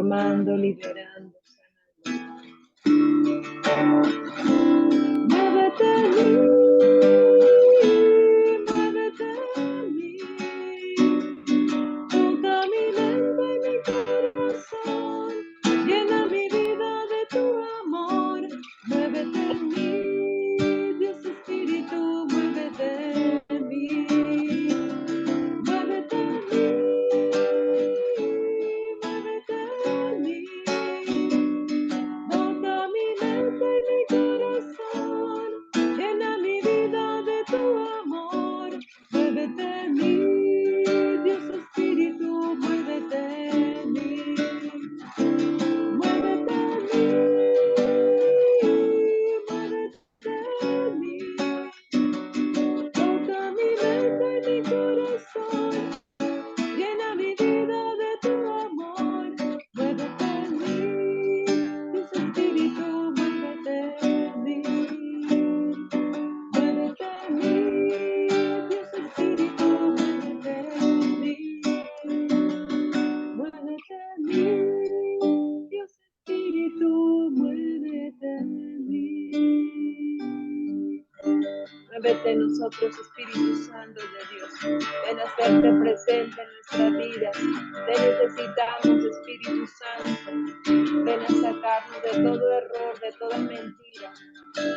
transformando, liberando, sanando. Muévete en mí, muévete en mí. Toca mi mente y mi corazón, llena mi vida de tu amor. Muévete en mí, Dios Espíritu, muévete en mí. Muévete en mí, muévete en mí. Toca mi mente y mi corazón, llena mi vida de tu amor. Muévete en mí, Dios Espíritu, muévete en mí. Muévete en mí, muévete en mí. Toca mi mente y mi corazón, llena mi vida de tu amor. Muévete en mí, Dios Espíritu, muévete en mí. Muévete en mí, Dios Espíritu, muévete en mí. Muévete en mí, Dios Espíritu, muévete en mí. Muévete en nosotros, Espíritu Santo de Dios. Ven a hacerte presente en nuestra vida. Te necesitamos, Espíritu Santo. Ven a sacarnos de todo error, de toda mentira.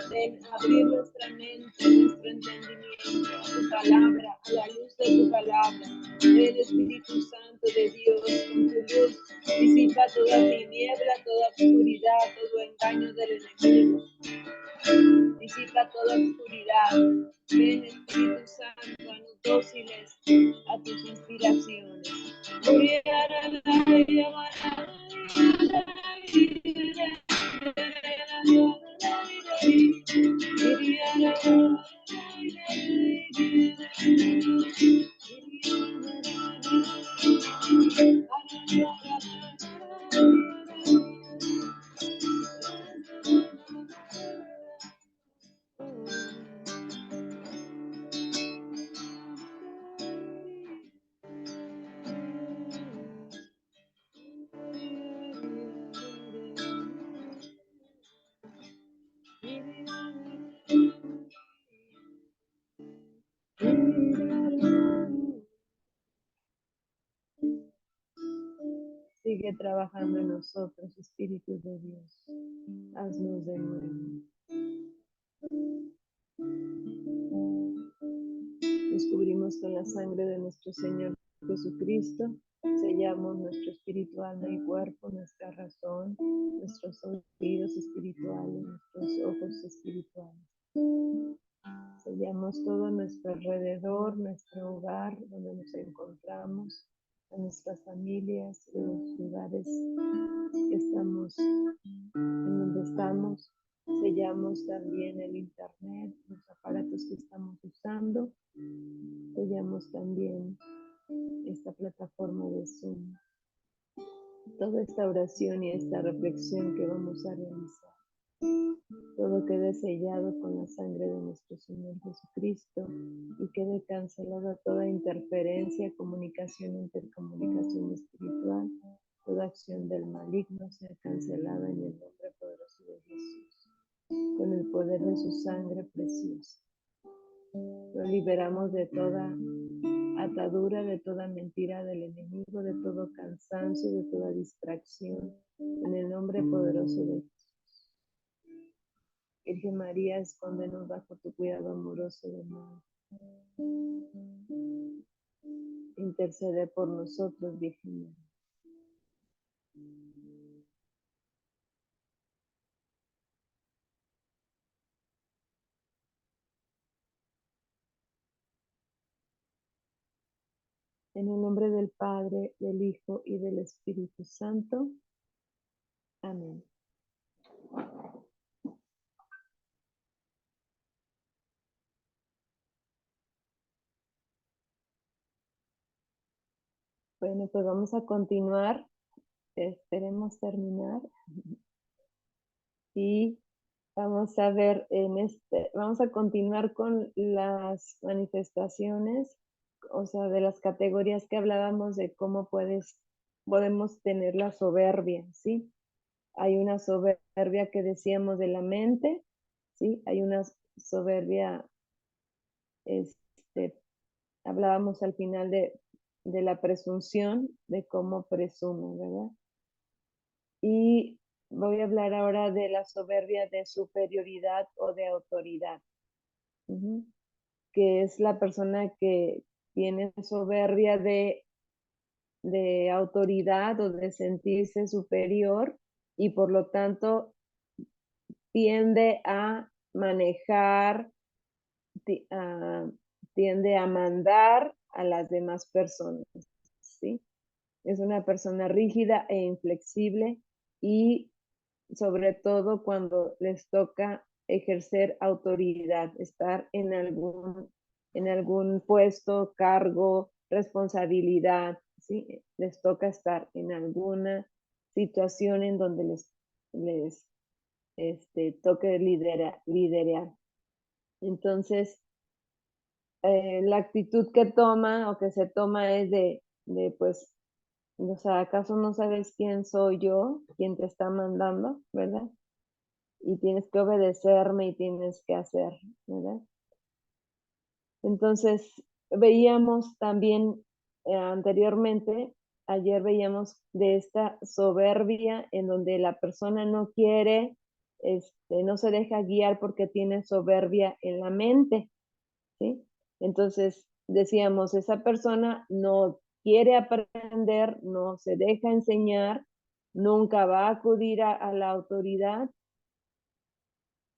Ven a abrir nuestra mente, nuestro entendimiento a tu palabra, a la luz de tu palabra. Ven, Espíritu Santo de Dios, con tu luz. Disipa toda tiniebla, toda oscuridad, todo engaño del enemigo. Disipa toda oscuridad. Ven, Espíritu Santo, a los dóciles a tus inspiraciones. Sigue trabajando en nosotros, Espíritu de Dios. Haznos de nuevo. Nos cubrimos con la sangre de nuestro Señor Jesucristo. Sellamos nuestro espíritu, alma y cuerpo, nuestra razón, nuestros oídos espirituales, nuestros ojos espirituales. Sellamos todo nuestro alrededor, nuestro hogar, donde nos encontramos, a nuestras familias, los lugares que estamos, en donde estamos. Sellamos también el internet, los aparatos que estamos usando. Sellamos también esta plataforma de Zoom. Toda esta oración y esta reflexión que vamos a realizar. Todo quede sellado con la sangre de nuestro Señor Jesucristo y quede cancelada toda interferencia, comunicación, intercomunicación espiritual, toda acción del maligno sea cancelada en el nombre poderoso de Jesús, con el poder de su sangre preciosa. Lo liberamos de toda atadura, de toda mentira del enemigo, de todo cansancio, de toda distracción, en el nombre poderoso de Jesús. Virgen María, escóndenos bajo tu cuidado amoroso de amor. Intercede por nosotros, Virgen María. En el nombre del Padre, del Hijo y del Espíritu Santo. Amén. Bueno, pues vamos a continuar. Esperemos terminar. Y vamos a ver vamos a continuar con las manifestaciones, o sea, de las categorías que hablábamos de cómo puedes podemos tener la soberbia, ¿sí? Hay una soberbia que decíamos de la mente, ¿sí? Hay una soberbia, este, hablábamos al final de la presunción, de cómo presume, ¿verdad? Y voy a hablar ahora de la soberbia de superioridad o de autoridad, que es la persona que tiene soberbia de autoridad o de sentirse superior y por lo tanto tiende a manejar, tiende a mandar a las demás personas, ¿sí? Es una persona rígida e inflexible y sobre todo cuando les toca ejercer autoridad, estar en algún puesto, cargo, responsabilidad, ¿sí? Les toca estar en alguna situación en donde les toque liderar. Entonces, la actitud que toma o que se toma es pues, o sea, ¿acaso no sabes quién soy yo, quién te está mandando, verdad? Y tienes que obedecerme y tienes que hacer, ¿verdad? Entonces, veíamos también anteriormente, ayer veíamos de esta soberbia en donde la persona no quiere, no se deja guiar porque tiene soberbia en la mente, ¿sí? Entonces, decíamos, esa persona no quiere aprender, no se deja enseñar, nunca va a acudir a la autoridad.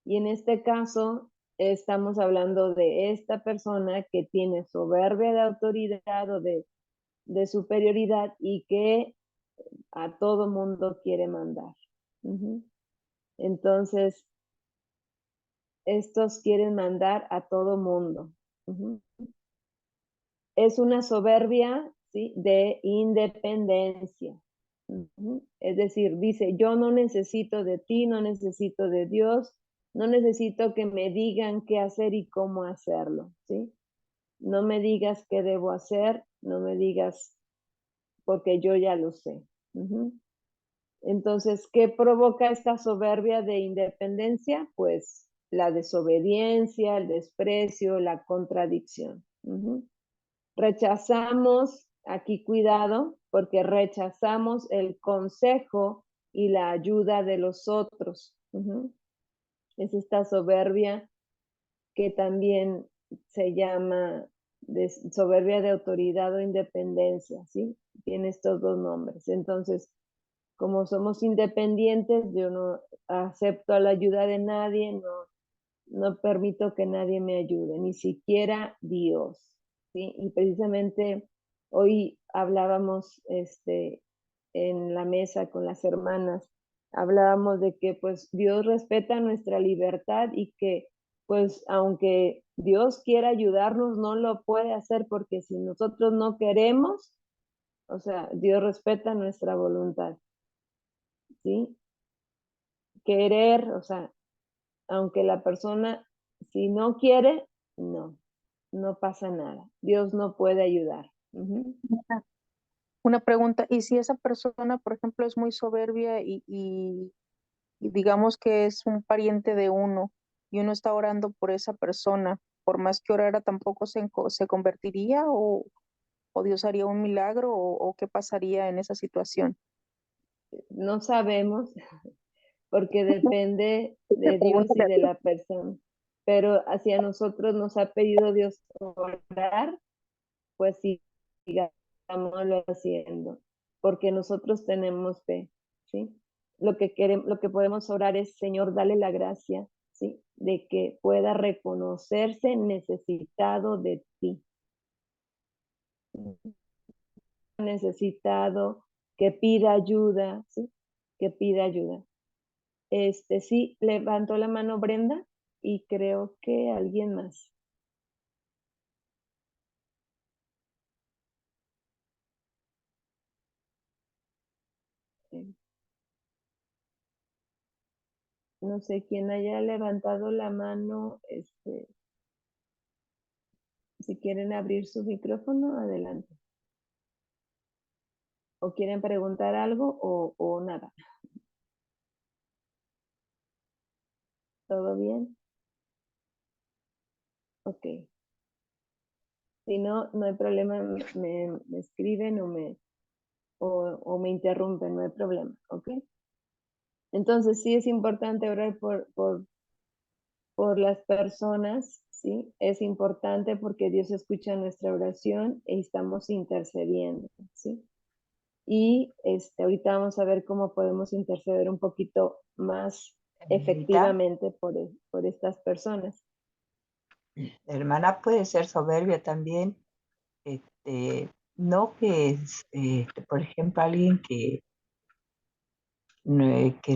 Y en este caso, estamos hablando de esta persona que tiene soberbia de autoridad o de superioridad y que a todo mundo quiere mandar. Entonces, estos quieren mandar a todo mundo. Es una soberbia, ¿sí? De independencia. Es decir, dice, yo no necesito de ti, no necesito de Dios, no necesito que me digan qué hacer y cómo hacerlo, ¿sí? No me digas qué debo hacer, no me digas porque yo ya lo sé. Entonces, ¿qué provoca esta soberbia de independencia? Pues la desobediencia, el desprecio, la contradicción. Rechazamos, aquí cuidado, porque rechazamos el consejo y la ayuda de los otros. Es esta soberbia que también se llama soberbia de autoridad o independencia, ¿sí? Tiene estos dos nombres. Entonces, como somos independientes, yo no acepto la ayuda de nadie, no permito que nadie me ayude, ni siquiera Dios, ¿sí? Y precisamente hoy hablábamos en la mesa con las hermanas, hablábamos de que pues Dios respeta nuestra libertad y que pues aunque Dios quiera ayudarnos, no lo puede hacer porque si nosotros no queremos, o sea, Dios respeta nuestra voluntad, ¿sí? Querer, o sea, aunque la persona, si no quiere, no pasa nada. Dios no puede ayudar. Una pregunta, ¿y si esa persona, por ejemplo, es muy soberbia y digamos que es un pariente de uno y uno está orando por esa persona, por más que orara tampoco se convertiría o Dios haría un milagro o qué pasaría en esa situación? No sabemos porque depende Esta de pregunta Dios y de la persona. Pero hacia nosotros nos ha pedido Dios orar, pues sí, sigámoslo haciendo, porque nosotros tenemos fe, ¿sí? Lo que podemos orar es, Señor, dale la gracia, ¿sí? De que pueda reconocerse necesitado de ti. Necesitado, que pida ayuda, ¿sí? Que pida ayuda. Sí, levantó la mano Brenda y creo que alguien más. Sí. No sé quién haya levantado la mano, si quieren abrir su micrófono, adelante. ¿O quieren preguntar algo o nada? ¿Todo bien? Ok. Si no, no hay problema, me escriben o me interrumpen, no hay problema, ¿ok? Entonces sí es importante orar por las personas, ¿sí? Es importante porque Dios escucha nuestra oración y estamos intercediendo, ¿sí? Y ahorita vamos a ver cómo podemos interceder un poquito más Hermanita, efectivamente por estas personas. la hermana puede ser soberbia también, no que es, por ejemplo, alguien que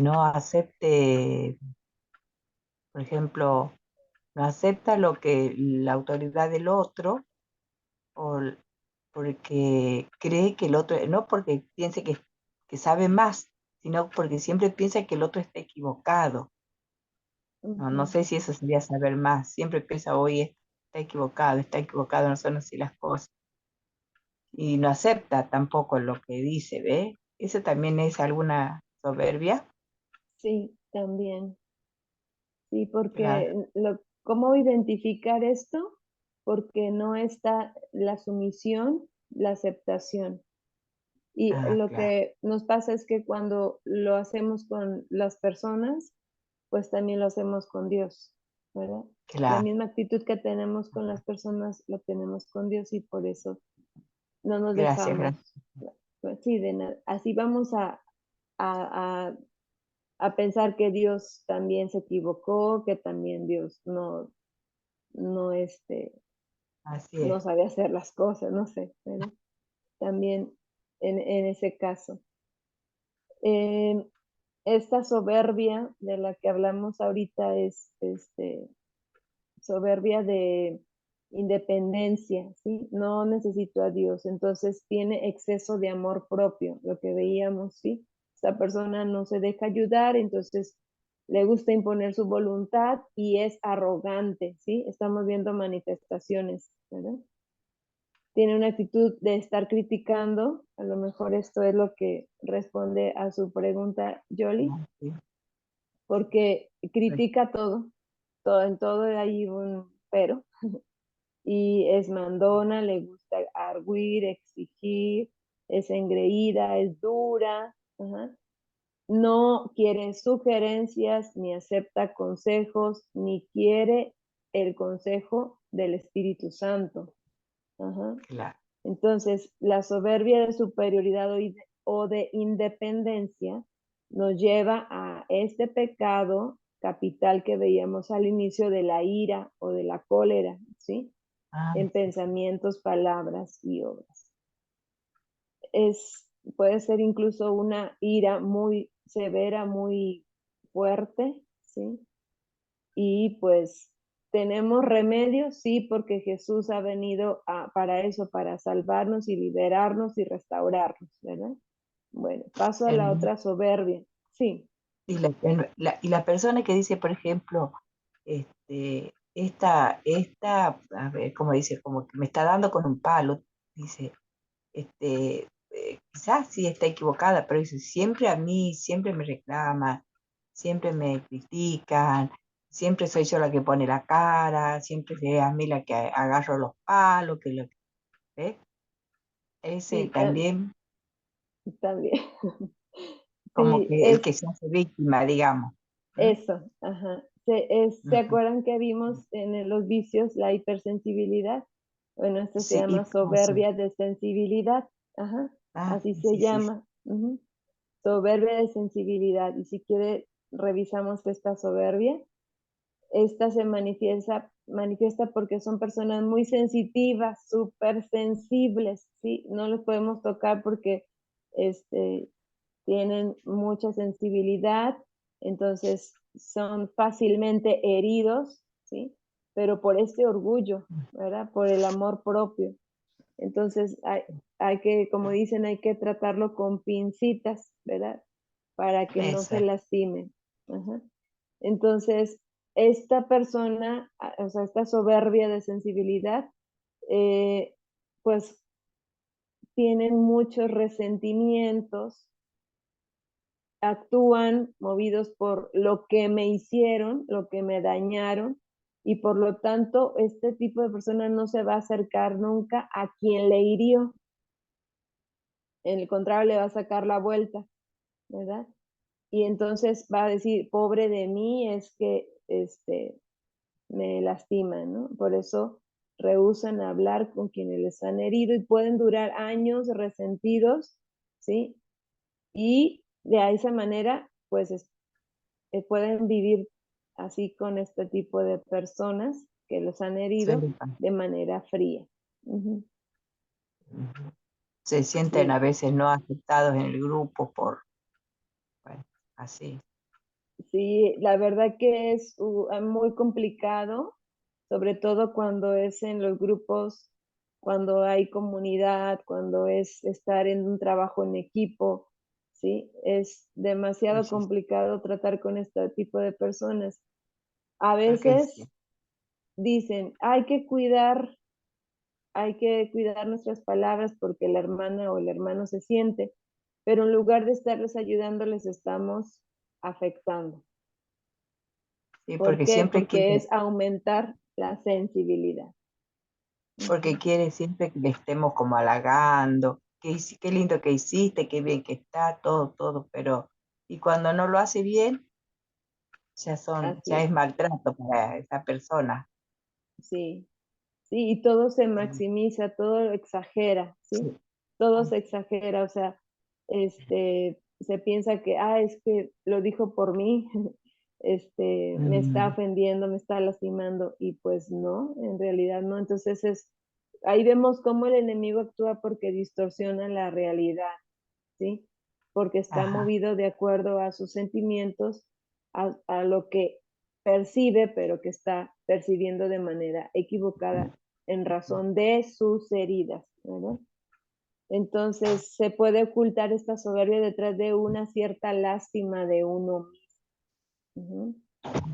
no acepte, por ejemplo, no acepta lo que la autoridad del otro, o porque cree que el otro, no porque piense que sabe más, sino porque siempre piensa que el otro está equivocado. No Ujú. sé si eso sería saber más. Siempre piensa, oye, está equivocado, no son así las cosas. Y no acepta tampoco lo que dice, ¿ve? Eso también es alguna soberbia. Sí, también. Sí, Claro, porque ¿cómo identificar esto? Porque no está la sumisión, la aceptación. Y lo claro, que nos pasa es que cuando lo hacemos con las personas, pues también lo hacemos con Dios, ¿verdad? La claro. misma actitud que tenemos con las personas, lo tenemos con Dios y por eso no nos Gracias, dejamos. gracias. Pues sí, de nada. Así vamos a, a pensar que Dios también se equivocó, que también Dios no, Así no es. sabe hacer las cosas, no sé, ¿verdad? También en ese caso. Eh, esta soberbia de la que hablamos ahorita es soberbia de independencia, ¿sí? No necesito a Dios, entonces tiene exceso de amor propio, lo que veíamos, ¿sí? Esta persona no se deja ayudar, entonces le gusta imponer su voluntad y es arrogante, ¿sí? Estamos viendo manifestaciones, ¿verdad? Tiene una actitud de estar criticando, a lo mejor esto es lo que responde a su pregunta, Jolie, Sí, porque sí. critica todo, en todo hay un pero, y es mandona, le gusta arguir, exigir, es engreída, es dura, ajá. No quiere sugerencias, ni acepta consejos, ni quiere el consejo del Espíritu Santo. Ajá. Claro. Entonces, la soberbia de superioridad o de independencia nos lleva a este pecado capital que veíamos al inicio de la ira o de la cólera, ¿sí? En Sí, sí. pensamientos, palabras y obras. Puede ser incluso una ira muy severa, muy fuerte, ¿sí? Y pues tenemos remedio, sí, porque Jesús ha venido para eso, para salvarnos y liberarnos y restaurarnos, ¿verdad? Bueno, paso a la Hermana, otra soberbia. Sí, y la persona que dice, por ejemplo, a ver, como dice, como que me está dando con un palo, dice, quizás sí está equivocada, pero dice, siempre a mí, siempre me reclaman, siempre me critican, siempre soy yo la que pone la cara, siempre es a mí la que agarro los palos, que lo que, ¿ves? Ese sí, también también. como Sí, que el que se hace víctima, digamos. ¿Mm? eso, ajá. ¿Se Ujú. acuerdan que vimos en los vicios la hipersensibilidad? Bueno, esto se Sí, llama eso. soberbia de sensibilidad, ajá, así se Sí, sí, sí. llama. Ujú. Soberbia de sensibilidad. Y si quiere, revisamos esta soberbia. Esta se manifiesta porque son personas muy sensitivas, súper sensibles, ¿sí? No los podemos tocar porque este, tienen mucha sensibilidad, entonces son fácilmente heridos, ¿sí? Pero por este orgullo, ¿verdad? Por el amor propio. Entonces hay que, como dicen, hay que tratarlo con pincitas, ¿verdad? Para que no se Esa. lastime. Ajá. Entonces, esta persona, o sea, esta soberbia de sensibilidad, eh, pues tienen muchos resentimientos, actúan movidos por lo que me hicieron, lo que me dañaron, y por lo tanto este tipo de persona no se va a acercar nunca a quien le hirió. En el contrario, le va a sacar la vuelta, ¿verdad? Y entonces va a decir, pobre de mí, es que me lastiman, ¿no? Por eso rehúsan hablar con quienes les han herido y pueden durar años resentidos, ¿sí? Y de esa manera, pues, pueden vivir así con este tipo de personas que los han herido Sí, de manera fría. Ujú. se sienten Sí. a veces no aceptados en el grupo por, bueno, así. Sí, la verdad que es muy complicado, sobre todo cuando es en los grupos, cuando hay comunidad, cuando es estar en un trabajo en equipo, ¿sí? Es demasiado Sí, sí, complicado tratar con este tipo de personas. A porque sí. veces dicen, hay que cuidar nuestras palabras porque la hermana o el hermano se siente, pero en lugar de estarles ayudando, les estamos afectando. Sí, ¿Por porque qué? siempre Porque quiere, es aumentar la sensibilidad. porque Ujú. quiere siempre que le estemos como halagando, qué lindo que hiciste, qué bien que está, todo, todo, pero y cuando no lo hace bien, Así ya es, es maltrato para esa persona. sí. Sí, y todo se Mm, maximiza, todo lo exagera, ¿sí? sí, Todo ay, se exagera, o sea, se piensa que, es que lo dijo por mí, me está mm, ofendiendo, me está lastimando, y pues no, en realidad no. Entonces ahí vemos cómo el enemigo actúa porque distorsiona la realidad, ¿sí? Porque está ajá, movido de acuerdo a sus sentimientos, a lo que percibe, pero que está percibiendo de manera equivocada en razón de sus heridas, ¿verdad? Entonces se puede ocultar esta soberbia detrás de una cierta lástima de uno mismo. Ujú.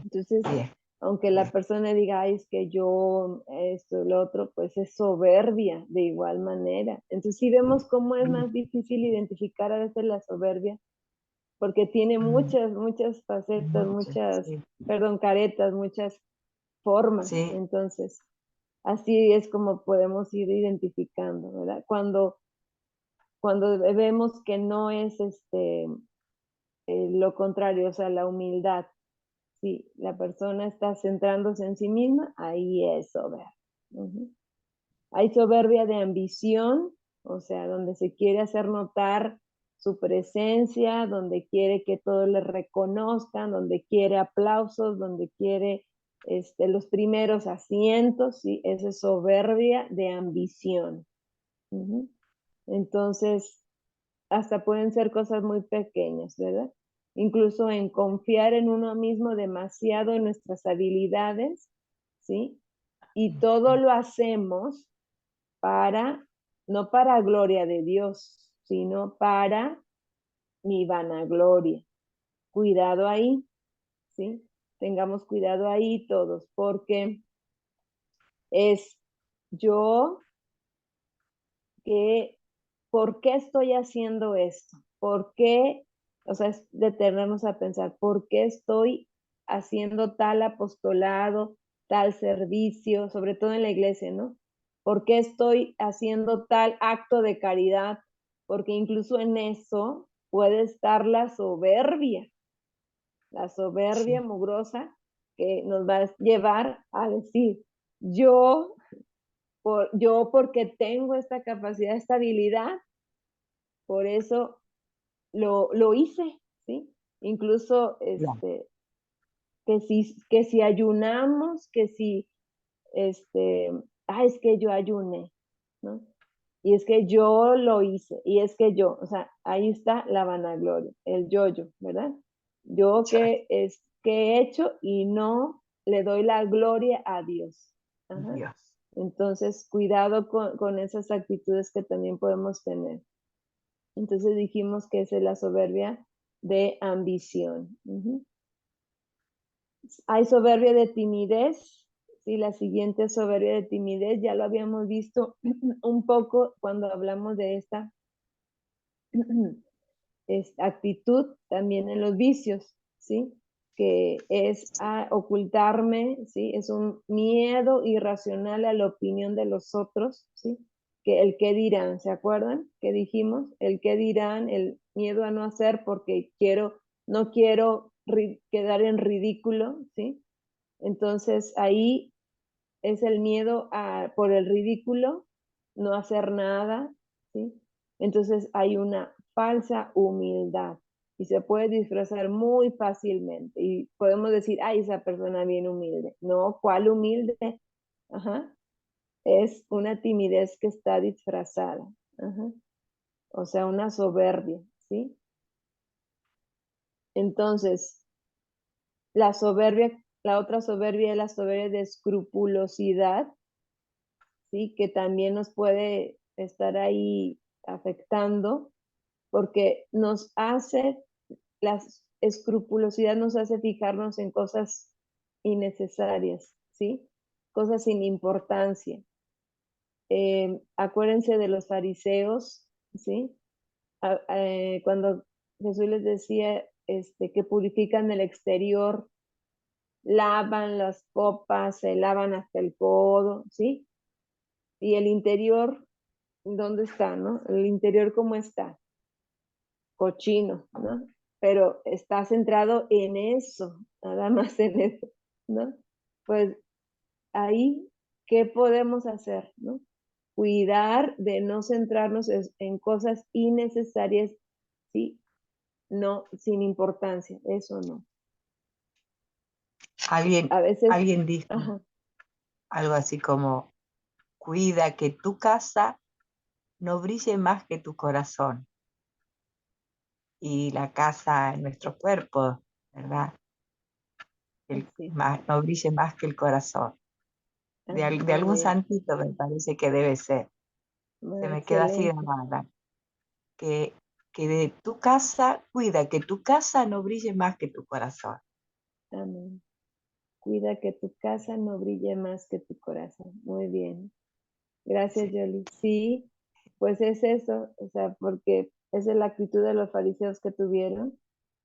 Entonces, bien, aunque la persona diga, ay, es que yo esto, lo otro, pues es soberbia de igual manera. Entonces, sí vemos cómo es mm, más difícil identificar a veces la soberbia, porque tiene mm, muchas facetas, sí, perdón, caretas, muchas formas. sí, Entonces, así es como podemos ir identificando, ¿verdad? Cuando vemos que no es lo contrario, o sea, la humildad. Si la persona está centrándose en sí misma, ahí es soberbia. Ujú. Hay soberbia de ambición, o sea, donde se quiere hacer notar su presencia, donde quiere que todos le reconozcan, donde quiere aplausos, donde quiere los primeros asientos, ¿sí? Esa es soberbia de ambición. Ujú. Entonces, hasta pueden ser cosas muy pequeñas, ¿verdad? Incluso en confiar en uno mismo demasiado en nuestras habilidades, ¿sí? Y todo lo hacemos para, no para gloria de Dios, sino para mi vanagloria. Cuidado ahí, ¿sí? Tengamos cuidado ahí todos, porque es yo que, ¿por qué estoy haciendo esto? ¿Por qué? O sea, es detenernos a pensar, ¿por qué estoy haciendo tal apostolado, tal servicio, sobre todo en la iglesia, ¿no? ¿Por qué estoy haciendo tal acto de caridad? Porque incluso en eso puede estar la soberbia sí, mugrosa que nos va a llevar a decir, yo, yo porque tengo esta capacidad, esta habilidad, por eso lo hice, ¿sí? Incluso claro, que si ayunamos, que si, es que yo ayuné, ¿no? Y es que yo lo hice, y es que yo, o sea, ahí está la vanagloria, el yo, ¿verdad? Yo que he hecho y no le doy la gloria a Dios. Ajá. Dios. Entonces, cuidado con esas actitudes que también podemos tener. Entonces dijimos que esa es la soberbia de ambición. Ujú. Hay soberbia de timidez, Sí, la siguiente soberbia de timidez, ya lo habíamos visto un poco cuando hablamos de esta actitud también en los vicios, ¿sí? Que es a ocultarme, ¿sí? Es un miedo irracional a la opinión de los otros, ¿sí? Que el qué dirán, ¿se acuerdan? Que dijimos, el qué dirán, el miedo a no hacer porque no quiero quedar en ridículo, ¿sí? Entonces ahí es el miedo por el ridículo, no hacer nada, ¿sí? Entonces hay una falsa humildad y se puede disfrazar muy fácilmente y podemos decir, ay, esa persona bien humilde. No, ¿cuál humilde? Ajá. Es una timidez que está disfrazada. Ajá. O sea, una soberbia, ¿sí? Entonces, la otra soberbia es la soberbia de escrupulosidad, ¿sí? Que también nos puede estar ahí afectando porque la escrupulosidad nos hace fijarnos en cosas innecesarias, ¿sí? Cosas sin importancia. Acuérdense de los fariseos, ¿sí? Cuando Jesús les decía que purifican el exterior, lavan las copas, se lavan hasta el codo, ¿sí? Y el interior, ¿dónde está, no? El interior, ¿cómo está? Cochino, ¿no? Pero está centrado en eso, nada más en eso, ¿no? Pues ahí, ¿qué podemos hacer, no? Cuidar de no centrarnos en cosas innecesarias, ¿sí? No, sin importancia, eso no. Alguien, A veces, alguien dijo ajá, algo así como, cuida que tu casa no brille más que tu corazón. Y la casa en nuestro cuerpo, ¿verdad? sí, No brille más que el corazón. De muy algún bien, santito me parece que debe ser. Se me queda así excelente, grabada. Que, que de tu casa, cuida que tu casa no brille más que tu corazón. amén. Cuida que tu casa no brille más que tu corazón, muy bien. Gracias, Sí. Yoli. Sí, pues es eso, o sea, porque esa es la actitud de los fariseos que tuvieron,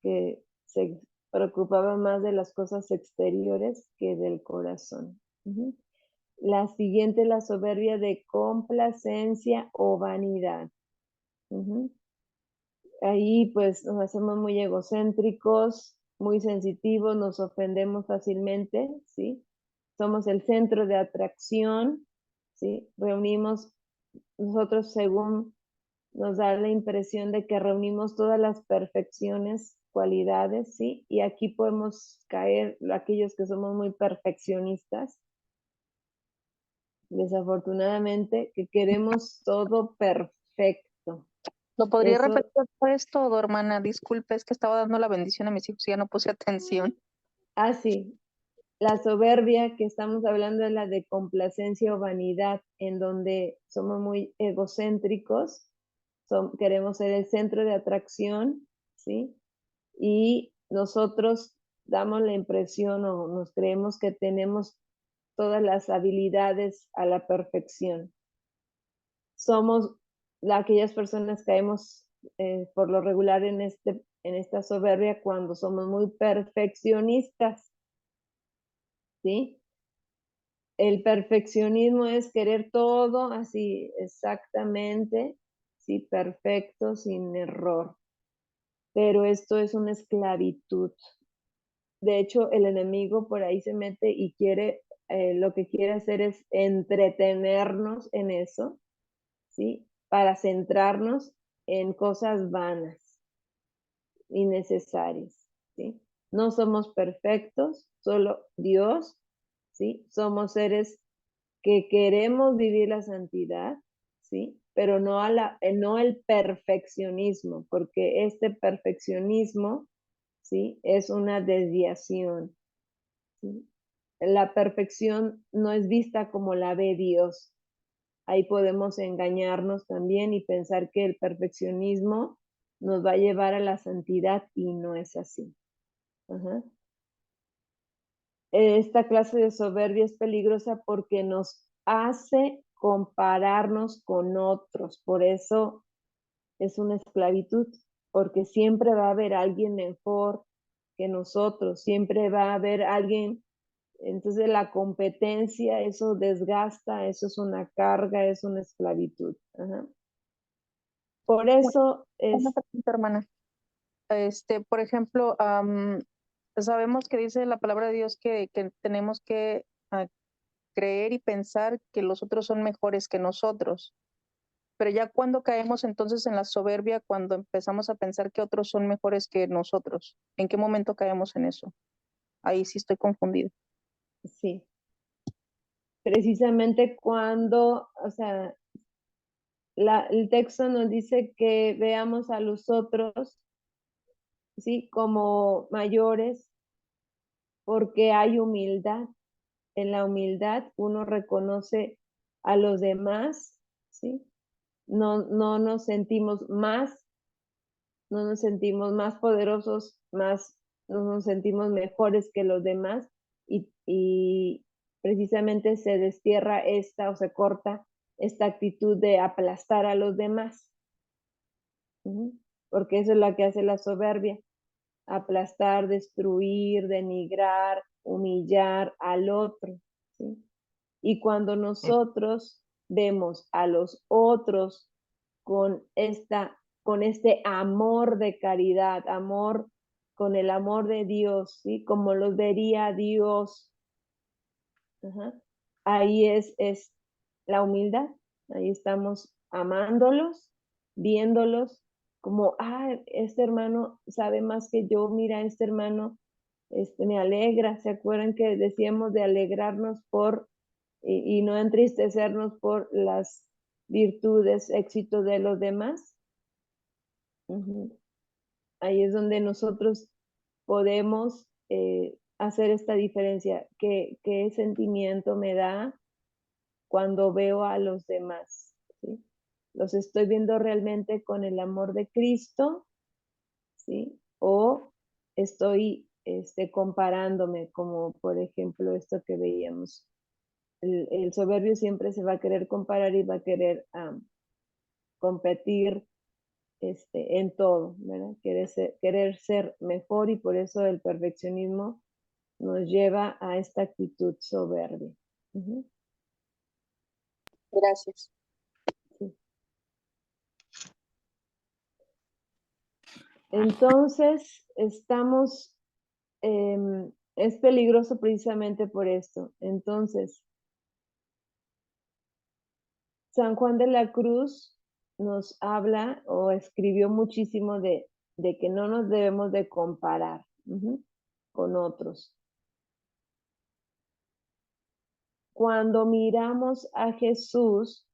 que se preocupaban más de las cosas exteriores que del corazón. Ujú. La siguiente, la soberbia de complacencia o vanidad. Ujú. Ahí pues nos hacemos muy egocéntricos, muy sensitivos, nos ofendemos fácilmente, ¿sí? Somos el centro de atracción, ¿sí? Reunimos nosotros según nos da la impresión de que reunimos todas las perfecciones, cualidades, ¿sí? Y aquí podemos caer aquellos que somos muy perfeccionistas, desafortunadamente, que queremos todo perfecto. ¿Lo podría Eso, repetir pues todo, hermana? Disculpe, es que estaba dando la bendición a mis hijos y ya no puse atención. sí, la soberbia que estamos hablando es la de complacencia o vanidad, en donde somos muy egocéntricos, queremos ser el centro de atracción, ¿sí? Y nosotros damos la impresión o nos creemos que tenemos todas las habilidades a la perfección. Somos aquellas personas que caemos por lo regular en esta soberbia cuando somos muy perfeccionistas, ¿sí? El perfeccionismo es querer todo así exactamente, sí, perfecto, sin error. Pero esto es una esclavitud. De hecho, el enemigo por ahí se mete y lo que quiere hacer es entretenernos en eso, ¿sí? Para centrarnos en cosas vanas, innecesarias, ¿sí? No somos perfectos, solo Dios, ¿sí? Somos seres que queremos vivir la santidad, ¿sí? Pero no el perfeccionismo, porque este perfeccionismo, ¿sí? Es una desviación, ¿sí? La perfección no es vista como la ve Dios. Ahí podemos engañarnos también y pensar que el perfeccionismo nos va a llevar a la santidad y no es así. Ajá. esta clase de soberbia es peligrosa porque nos hace compararnos con otros. Por eso es una esclavitud, porque siempre va a haber alguien mejor que nosotros, siempre va a haber alguien. Entonces la competencia, eso desgasta, eso es una carga, es una esclavitud. Ajá. Por eso Una es, pregunta, hermana. Por ejemplo, sabemos que dice la palabra de Dios que tenemos que creer y pensar que los otros son mejores que nosotros. Pero ya cuando caemos entonces en la soberbia, cuando empezamos a pensar que otros son mejores que nosotros, ¿en qué momento caemos en eso? Ahí sí estoy confundida. sí, precisamente cuando, o sea, el texto nos dice que veamos a los otros, ¿sí? Como mayores, porque hay humildad. En la humildad uno reconoce a los demás, ¿sí? No nos sentimos más, no nos sentimos más poderosos, no nos sentimos mejores que los demás y precisamente se destierra esta o se corta esta actitud de aplastar a los demás. Porque eso es lo que hace la soberbia, aplastar, destruir, denigrar, humillar al otro, ¿sí? Y cuando nosotros vemos a los otros con este amor de caridad, con el amor de Dios, ¿sí? Como los vería Dios. Ajá. Ahí es la humildad, ahí estamos amándolos, viéndolos como, este hermano sabe más que yo, mira, este hermano me alegra. ¿Se acuerdan que decíamos de alegrarnos y no entristecernos por las virtudes, éxitos de los demás? Ahí es donde nosotros podemos hacer esta diferencia. ¿Qué sentimiento me da cuando veo a los demás? ¿Sí? ¿Los estoy viendo realmente con el amor de Cristo? ¿Sí? ¿O estoy comparándome, como por ejemplo esto que veíamos? El soberbio siempre se va a querer comparar y va a querer competir en todo, ¿verdad? Querer ser mejor, y por eso el perfeccionismo nos lleva a esta actitud soberbia. Gracias. Sí. Entonces, es peligroso precisamente por esto. Entonces, San Juan de la Cruz nos habla o escribió muchísimo de que no nos debemos de comparar con otros. Cuando miramos a Jesús,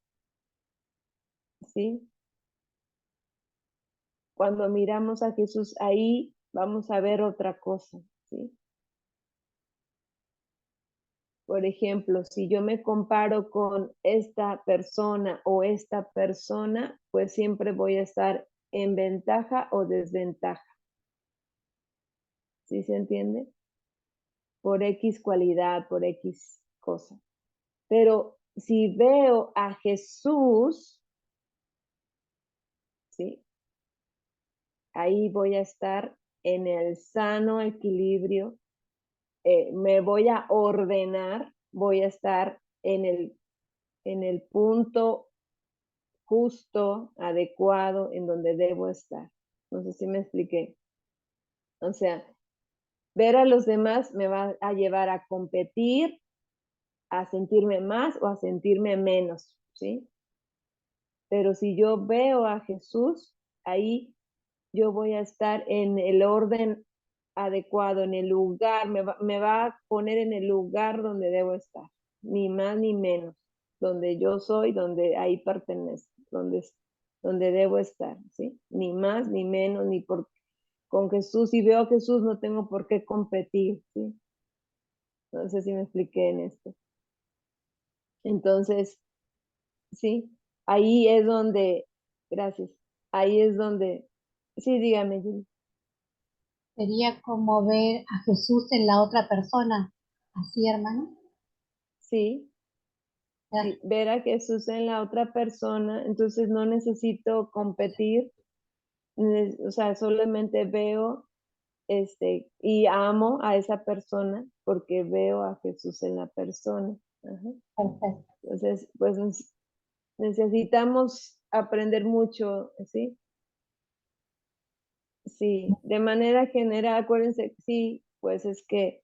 ¿sí? Cuando miramos a Jesús, ahí vamos a ver otra cosa, ¿sí? Por ejemplo, si yo me comparo con esta persona o esta persona, pues siempre voy a estar en ventaja o desventaja. ¿Sí se entiende? Por X cualidad, por X cosa. Pero si veo a Jesús, ¿sí? Ahí voy a estar en el sano equilibrio, me voy a ordenar, voy a estar en el punto justo, adecuado, en donde debo estar. No sé si me expliqué. O sea, ver a los demás me va a llevar a competir, a sentirme más o a sentirme menos, ¿sí? Pero si yo veo a Jesús, ahí yo voy a estar en el orden adecuado, en el lugar, me va a poner en el lugar donde debo estar, ni más ni menos, donde yo soy, donde ahí pertenezco, donde debo estar, ¿sí? Ni más ni menos, con Jesús. Si veo a Jesús, no tengo por qué competir, ¿sí? No sé si me expliqué en esto. Entonces, sí, ahí es donde, gracias, ahí es donde, sí, dígame, Julie. Sería como ver a Jesús en la otra persona, ¿Así, hermano? Sí, Ya. sí, ver a Jesús en la otra persona, entonces no necesito competir, o sea, solamente veo y amo a esa persona porque veo a Jesús en la persona. Ajá. Perfecto. Entonces, pues necesitamos aprender mucho, ¿sí? Sí, de manera general, acuérdense, sí, pues es que,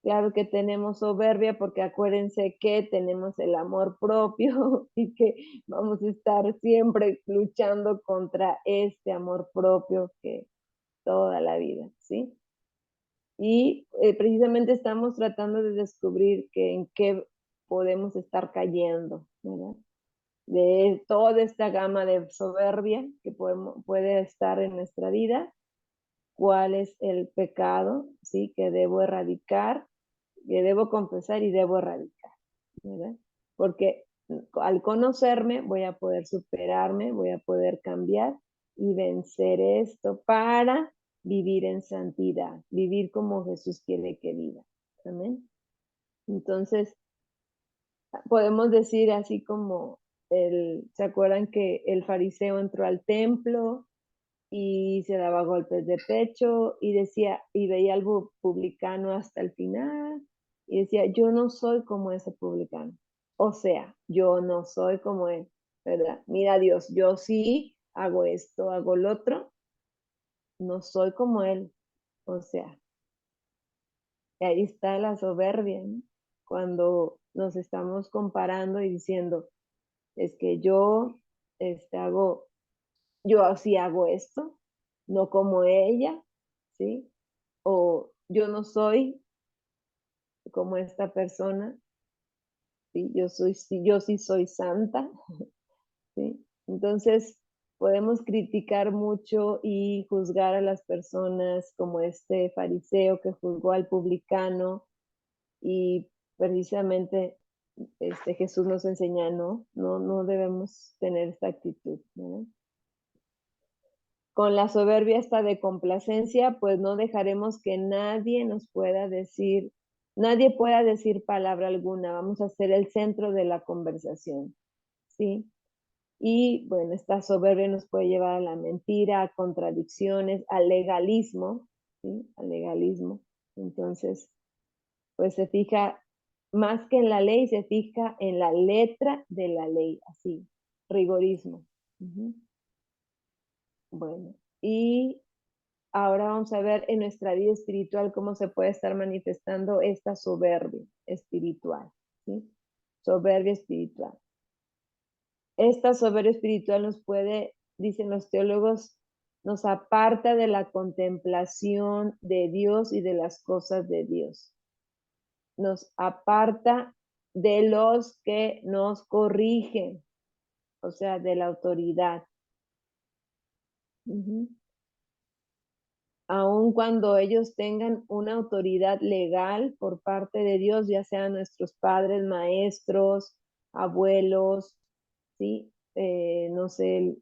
claro que tenemos soberbia porque acuérdense que tenemos el amor propio y que vamos a estar siempre luchando contra este amor propio que toda la vida, ¿sí? Y precisamente estamos tratando de descubrir que en qué podemos estar cayendo, ¿verdad? De toda esta gama de soberbia que puede estar en nuestra vida, cuál es el pecado, ¿sí? Que debo erradicar, que debo confesar y debo erradicar, ¿verdad? Porque al conocerme voy a poder superarme, voy a poder cambiar y vencer esto para vivir en santidad, vivir como Jesús quiere que viva. Amén. Entonces, podemos decir así como ¿se acuerdan que el fariseo entró al templo y se daba golpes de pecho y decía, y veía al publicano hasta el final y decía, yo no soy como ese publicano? O sea, yo no soy como él, ¿verdad? Mira Dios, yo sí hago esto, hago lo otro, no soy como él. O sea, ahí está la soberbia, ¿no? Cuando nos estamos comparando y diciendo, es que yo yo sí hago esto, no como ella, ¿sí? O yo no soy como esta persona, ¿sí? Yo sí soy santa, ¿sí? Entonces, podemos criticar mucho y juzgar a las personas como este fariseo que juzgó al publicano y precisamente Jesús nos enseña, no debemos tener esta actitud, ¿no? Con la soberbia esta de complacencia, pues no dejaremos que nadie pueda decir palabra alguna, vamos a ser el centro de la conversación, ¿sí? Y bueno, esta soberbia nos puede llevar a la mentira, a contradicciones, al legalismo, ¿sí? Al legalismo. Entonces, pues se fija más que en la ley, se fija en la letra de la ley, así, rigorismo. Bueno, y ahora vamos a ver en nuestra vida espiritual cómo se puede estar manifestando esta soberbia espiritual, ¿sí? Soberbia espiritual. Esta soberbia espiritual nos puede, dicen los teólogos, nos aparta de la contemplación de Dios y de las cosas de Dios. Nos aparta de los que nos corrigen, o sea, de la autoridad. Aun cuando ellos tengan una autoridad legal por parte de Dios, ya sean nuestros padres, maestros, abuelos, ¿sí? No sé,